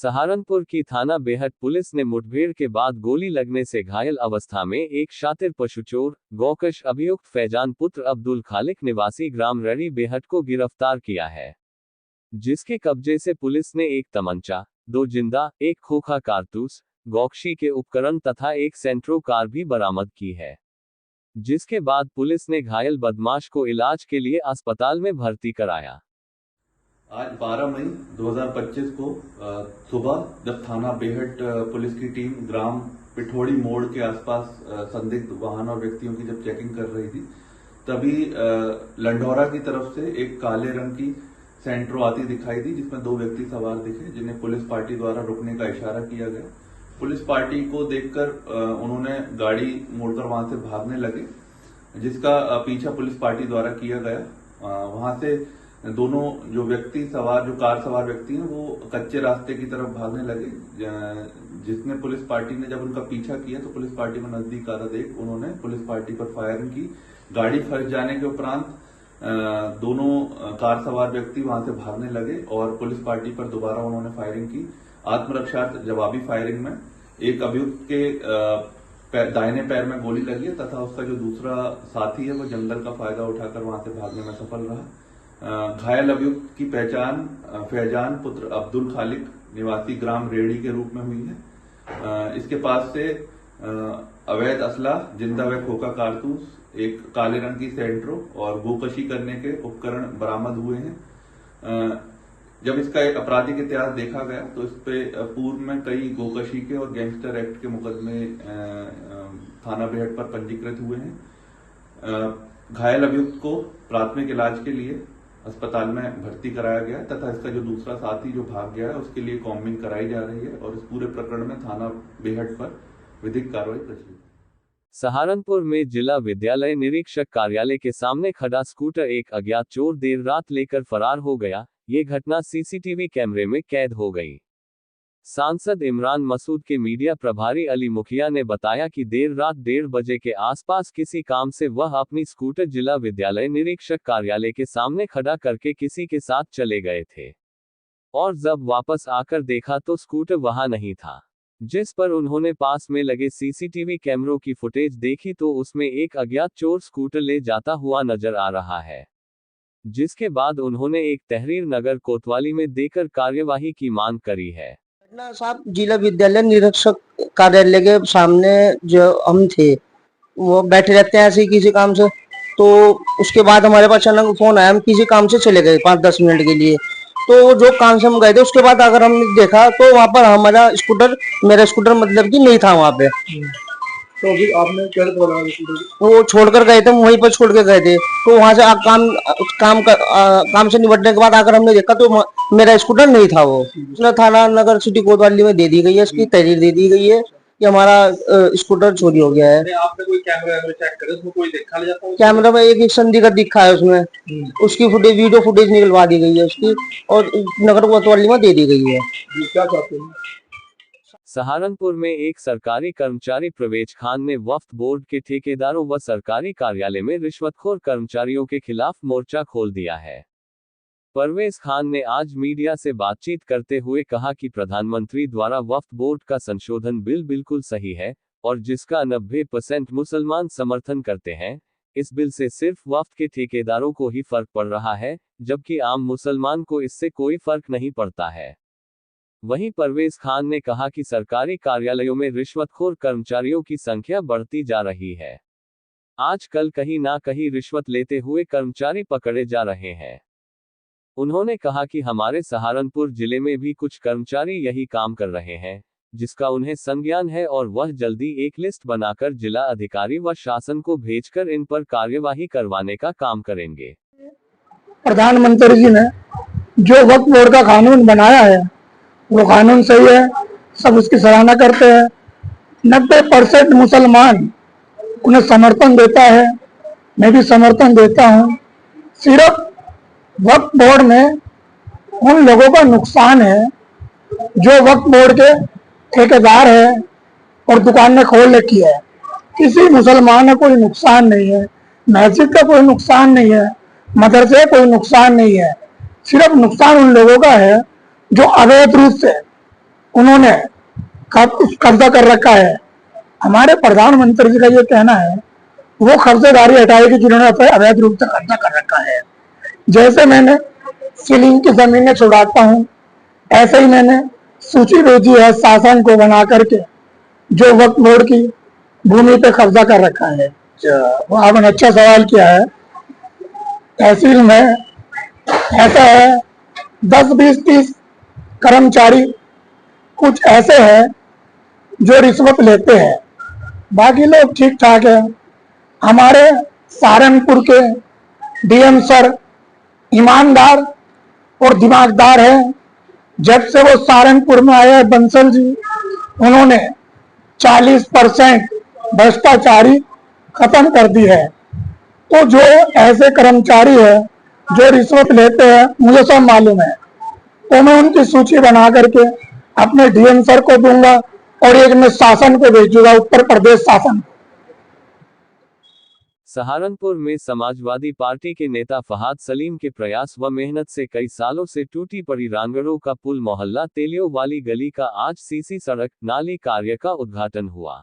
सहारनपुर की थाना बेहट पुलिस ने मुठभेड़ के बाद गोली लगने से घायल अवस्था में एक शातिर पशुचोर गौकश अभियुक्त फैजान पुत्र अब्दुल खालिक निवासी ग्राम रड़ी बेहट को गिरफ्तार किया है, जिसके कब्जे से पुलिस ने एक तमंचा, 2 जिंदा, एक खोखा कारतूस, गौकशी के उपकरण तथा एक सेंट्रो कार भी बरामद की है, जिसके बाद पुलिस ने घायल बदमाश को इलाज के लिए अस्पताल में भर्ती कराया। आज 12 मई 2025 को सुबह जब थाना बेहट पुलिस की टीम ग्राम पिठोड़ी मोड़ के आसपास संदिग्ध वाहन और व्यक्तियों की जब चेकिंग कर रही थी, तभी लंढौरा की तरफ से एक काले रंग की सेंट्रो आती दिखाई दी, जिसमें 2 व्यक्ति सवार दिखे, जिन्हें पुलिस पार्टी द्वारा रुकने का इशारा किया गया। पुलिस पार्टी को देखकर उन्होंने गाड़ी मोड़कर वहां से भागने लगे, जिसका पीछा पुलिस पार्टी द्वारा किया गया। वहां से दोनों जो व्यक्ति सवार, जो कार सवार व्यक्ति हैं, वो कच्चे रास्ते की तरफ भागने लगे, जिसमें पुलिस पार्टी ने जब उनका पीछा किया तो पुलिस पार्टी में नजदीक आता देख उन्होंने पुलिस पार्टी पर फायरिंग की। गाड़ी फंस जाने के उपरांत दोनों कार सवार व्यक्ति वहां से भागने लगे और पुलिस पार्टी पर दोबारा उन्होंने फायरिंग की। आत्मरक्षार्थ जवाबी फायरिंग में एक अभियुक्त के दाहिने पैर में गोली लगी है तथा उसका जो दूसरा साथी है वो जंगल का फायदा उठाकर वहां से भागने में सफल रहा। घायल अभियुक्त की पहचान फैजान पुत्र अब्दुल खालिक निवासी ग्राम रेड़ी के रूप में हुई है। इसके पास से अवैध असला, जिंदा व खोखा कारतूस, एक काले रंग की सेंट्रो और गोकशी करने के उपकरण बरामद हुए हैं। जब इसका एक आपराधिक इतिहास देखा गया तो इस पे पूर्व में कई गोकशी के और गैंगस्टर एक्ट के मुकदमे थाना बेहट पर पंजीकृत हुए हैं। घायल अभियुक्त को प्राथमिक इलाज के लिए अस्पताल में भर्ती कराया गया तथा इसका जो दूसरा साथी जो भाग गया है उसके लिए कॉम्बिंग कराई जा रही है और इस पूरे प्रकरण में थाना बेहट पर विधिक कार्रवाई प्रचलित है। सहारनपुर में जिला विद्यालय निरीक्षक कार्यालय के सामने खड़ा स्कूटर एक अज्ञात चोर देर रात लेकर फरार हो गया। ये घटना सीसीटीवी कैमरे में कैद हो गई। सांसद इमरान मसूद के मीडिया प्रभारी अली मुखिया ने बताया कि देर रात 1:30 बजे के आसपास किसी काम से वह अपनी स्कूटर जिला विद्यालय निरीक्षक कार्यालय के सामने खड़ा करके किसी के साथ चले गए थे और जब वापस आकर देखा तो स्कूटर वहां नहीं था, जिस पर उन्होंने पास में लगे सीसीटीवी कैमरों की फुटेज देखी तो उसमें एक अज्ञात चोर स्कूटर ले जाता हुआ नजर आ रहा है, जिसके बाद उन्होंने एक तहरीर नगर कोतवाली में देकर कार्यवाही की मांग करी है। साहब, जिला विद्यालय निरीक्षक कार्यालय के सामने जो हम थे वो बैठे रहते हैं ऐसे ही किसी काम से, तो उसके बाद हमारे पास अचानक फोन आया, हम किसी काम से चले गए 5-10 मिनट के लिए। तो जो काम से हम गए थे उसके बाद अगर हमने देखा तो वहां पर हमारा स्कूटर, मेरा स्कूटर मतलब कि नहीं था वहां पे। तो अभी आपने क्या बोला? वो छोड़कर गए थे, वहीं पर छोड़ के गए थे। तो वहां से काम से निपटने के बाद आकर हमने देखा तो मेरा स्कूटर नहीं था। वो थाना नगर सिटी कोतवाली में दे दी गई है, इसकी तहरीर दे दी गई है कि हमारा स्कूटर चोरी हो गया है। आपने कोई कैमरा चेक करे, उसमें कोई देखा ले जाता है? कैमरा में एक संदिग्ध दिखा है, उसमें उसकी फुटेज, वीडियो फुटेज निकलवा दी गई है उसकी और नगर कोतवाली में दे दी गई है। क्या चाहते हैं? सहारनपुर में एक सरकारी कर्मचारी प्रवेश खान ने वक्फ बोर्ड के ठेकेदारों व सरकारी कार्यालय में रिश्वतखोर कर्मचारियों के खिलाफ मोर्चा खोल दिया है। परवेज खान ने आज मीडिया से बातचीत करते हुए कहा कि प्रधानमंत्री द्वारा वक्फ बोर्ड का संशोधन बिल बिल्कुल सही है और जिसका 90% मुसलमान समर्थन करते हैं। इस बिल से सिर्फ वक्फ के ठेकेदारों को ही फर्क पड़ रहा है, जबकि आम मुसलमान को इससे कोई फर्क नहीं पड़ता है। वहीं परवेज खान ने कहा कि सरकारी कार्यालयों में रिश्वतखोर कर्मचारियों की संख्या बढ़ती जा रही है। आजकल कहीं ना कहीं रिश्वत लेते हुए कर्मचारी पकड़े जा रहे हैं। उन्होंने कहा कि हमारे सहारनपुर जिले में भी कुछ कर्मचारी यही काम कर रहे हैं, जिसका उन्हें संज्ञान है और वह जल्दी एक लिस्ट बनाकर जिला अधिकारी व शासन को भेजकर इन पर कार्यवाही करवाने का काम करेंगे। प्रधानमंत्री जी ने जो वक्फ बोर्ड का कानून बनाया है वो कानून सही है, सब उसकी सराहना करते हैं। 90% मुसलमान उन्हें समर्थन देता है, मैं भी समर्थन देता हूँ। सिर्फ वक्फ बोर्ड में उन लोगों का नुकसान है जो वक्फ बोर्ड के ठेकेदार है और दुकानें खोल रखी है। किसी मुसलमान को कोई नुकसान नहीं है, मस्जिद का कोई नुकसान नहीं है, मदरसे कोई नुकसान नहीं है। सिर्फ नुकसान उन लोगों का है जो अवैध रूप से उन्होंने कब्जा कर रखा है। हमारे प्रधानमंत्री जी का ये कहना है वो कब्जेदारी हटाएगी जिन्होंने अवैध रूप से कब्जा कर रखा है। जैसे मैंने सीलिंग की जमीनें छुड़ाता हूँ, ऐसे ही मैंने सूची भेजी है शासन को बना करके जो वक्फ बोर्ड की भूमि पे कब्जा कर रखा है। वो आपने अच्छा सवाल किया है। तहसील में ऐसा है 10, 20, 30 कर्मचारी कुछ ऐसे हैं जो रिश्वत लेते हैं, बाकी लोग ठीक ठाक है। हमारे सहारनपुर के डीएम सर ईमानदार और दिमागदार है। जब से वो सहारनपुर में आए हैं बंसल जी, उन्होंने 40% भ्रष्टाचारी खत्म कर दी है। तो जो ऐसे कर्मचारी है जो रिश्वत लेते हैं, मुझे सब मालूम है, तो मैं उनकी सूची बना करके अपने डीएम सर को दूंगा और एक मैं शासन को भेजूंगा, उत्तर प्रदेश शासन। सहारनपुर में समाजवादी पार्टी के नेता फहाद सलीम के प्रयास व मेहनत से कई सालों से टूटी पड़ी रांगड़ों का पुल मोहल्ला तेलियों वाली गली का आज सीसी सड़क नाली कार्य का उद्घाटन हुआ,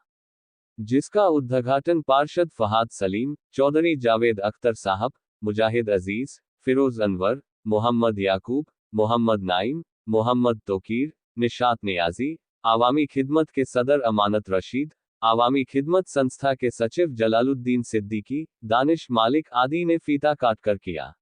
जिसका उद्घाटन पार्षद फहाद सलीम, चौधरी जावेद अख्तर साहब, मुजाहिद अजीज, फिरोज अनवर, मोहम्मद याकूब, मोहम्मद नाइम, मोहम्मद तोकीर, निशात नियाजी, आवामी खिदमत के सदर अमानत रशीद, आवामी खिदमत संस्था के सचिव जलालुद्दीन सिद्दीकी, दानिश मालिक आदि ने फीता काटकर किया।